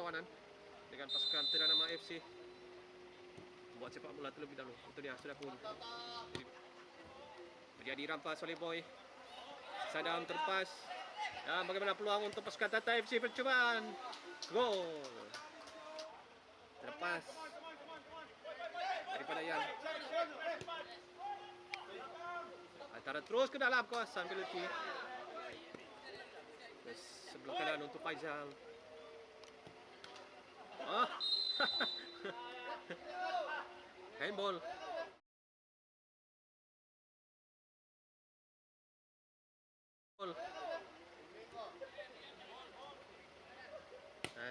berlawanan dengan pasukan Terengganu FC. Buat sepak bola terlebih dahulu. Itu dia sudah pun menjadi rampas oleh Boy. Sadam terlepas. Dan bagaimana peluang untuk pasukan Tata FC, percubaan gol terlepas daripada Yan. Antara terus ke dalam kawasan penalti. Sebelah kanan untuk Faizal. Handball.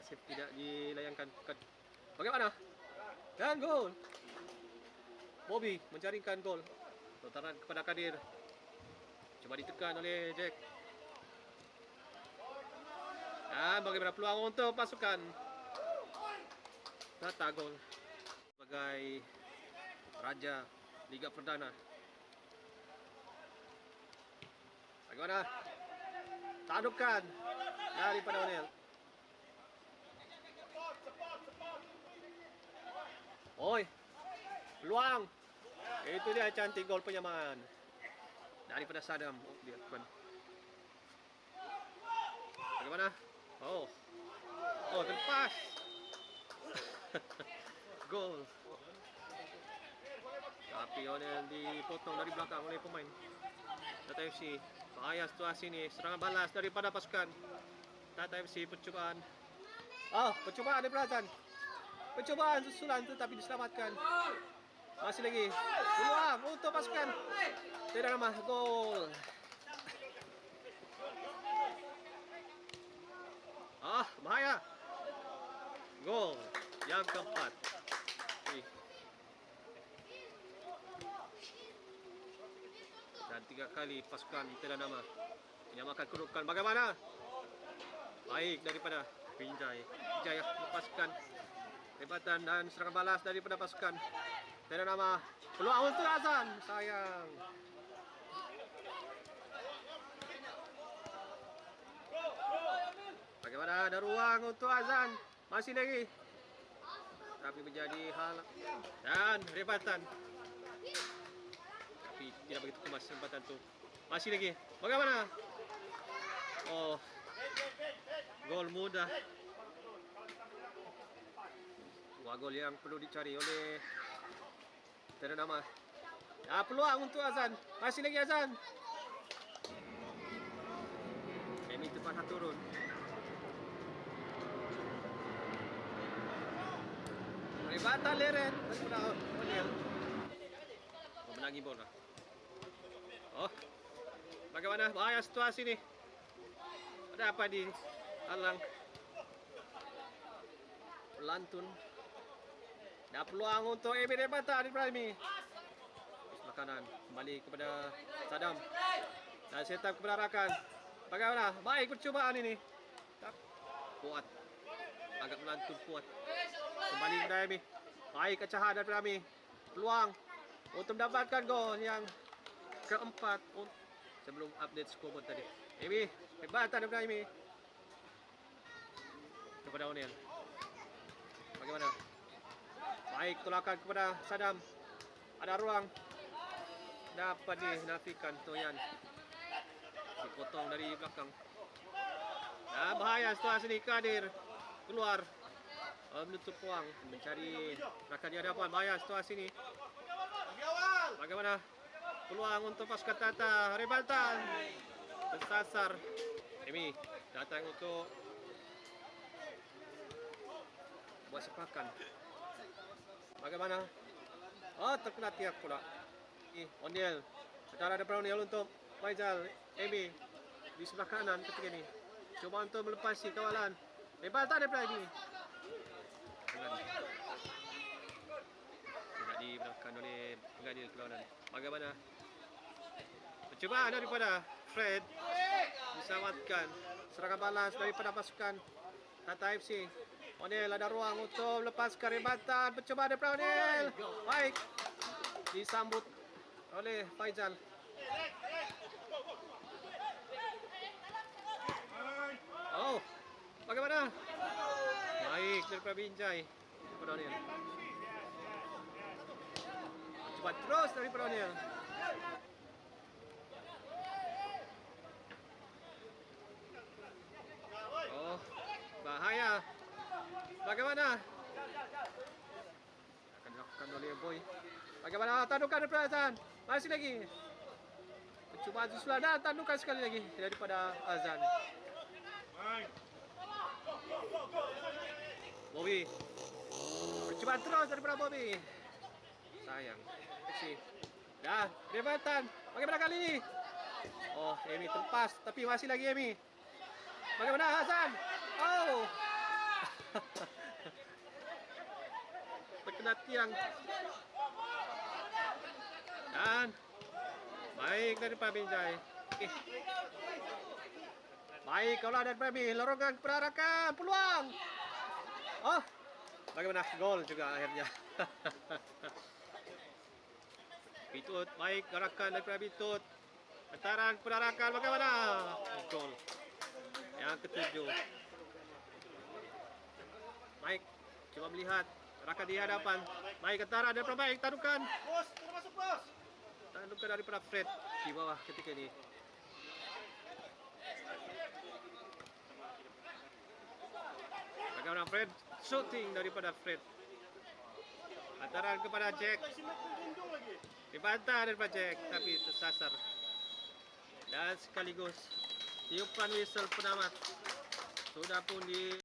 Safety tidak dilayangkan. Bagaimana? Dan gol. Bobby menjaringkan gol. Lontaran kepada Kadir. Coba ditekan oleh Jack. Dan bagaimana peluang untuk pasukan Tata gol sebagai Raja Liga Perdana. Bagaimana? Tadukan daripada O'Neil. Oi, peluang. Itu dia cantik gol penyamaan daripada Sadam. Dia kan. Bagaimana? Oh, terlepas. Gol. Tapi O'Neil dipotong dari belakang oleh pemain Tata FC. Bahaya situasi ini. Serangan balas daripada pasukan Tata FC. Percubaan. Percubaan daripada percubaan susulan tetapi diselamatkan. Masih lagi peluang untuk pasukan Terengganu. Gol. Bahaya. Gol yang keempat. Dan 3 kali pasukan Terengganu menyamakan kedudukan. Bagaimana? Baik daripada Pinjai. Pinjai lepaskan rebatan dan serangan balas daripada pasukan Terengganu. Peluang untuk Azan. Sayang. Bagaimana? Ada ruang untuk Azan. Masih lagi. Tapi menjadi hal. Dan rebatan. Tapi tidak begitu kemas kesempatan tu. Masih lagi. Bagaimana? Gol mudah. Gol yang perlu dicari oleh Terengganu. Peluang untuk Azan. Masih lagi Azan. Ini tepat turun. Rebatan leret daripada O'Neil. Menangi bola. Bagaimana? Bahaya situasi ni. Ada apa di halang pelantun. Dah peluang untuk Emi rebatan Ibrahimi. Sebelah kanan kembali kepada Sadam. Dan setup kepada Rakan. Bagaimana? Baik percubaan ini. Kuat. Agak melantun kuat. Kembali kepada Emi. Baik kecahan daripada Emi. Peluang untuk mendapatkan gol yang keempat. Sebelum update scoreboard tadi. Emi. Rebatan daripada Emi. Kepada O'Neil. Bagaimana? Baik tolakan kepada Sadam. Ada ruang. Dapat dinafikan Toyan. Dipotong dari belakang. Dan bahaya situasi ini. Kadir keluar menutup peluang. Mencari rakan di hadapan. Bahaya situasi ini. Bagaimana? Peluang untuk pasukan Tata. Rebatan. Tersasar. Emi datang untuk buat sepakan. Bagaimana? Terkena tiak pula. O'Neil. Sekarang ada O'Neil untuk Faizal. Emi di sebelah kanan ketika ini. Cuba untuk melepasi kawalan. Rebatan daripada Emi. Tidak diberikan oleh pengadil perlawanan. Bagaimana? Percubaan daripada Fred. Diselamatkan. Serangan balas daripada pasukan Tata FC. O'Neil ada ruang untuk melepaskan rebatan. Percubaan daripada O'Neil. Baik. Disambut oleh Faizal. Bagaimana? Baik. daripada Binjai. Daripada O'Neil. Cepat terus daripada O'Neil. Oh, bahaya. Bagaimana? Akan dilakukan oleh Boy. Bagaimana tandukan daripada Azan? Masih lagi. Percubaan susulan dan tandukan sekali lagi daripada Azan. Bobby. Percubaan terus daripada Bobby. Sayang. Kecil. Dah, rebatan. Bagaimana kali ini? Oh, Amy terlepas. Tapi masih lagi Amy. Bagaimana Hasan? Oh. Terkena tiang. Dan baik daripada Binjai. Baik kalau ada Premi. Lorongan kepada Rakan. Peluang. Oh. Bagaimana? Gol juga akhirnya. Bitut. Baik gerakan daripada Bitut. Hantaran kepada Rakan. Bagaimana? Gol. Yang ketujuh. Baik. Cuba melihat. Rakan di hadapan. Baik hantaran daripada Baik. Tandukan. Tandukan daripada Fred di bawah ketika ini. Bagaimana Fred? Shooting daripada Fred. Hantaran kepada Jack. Dibantah daripada Jack tapi tersasar. Dan sekaligus tiupan whistle penamat sudah pun di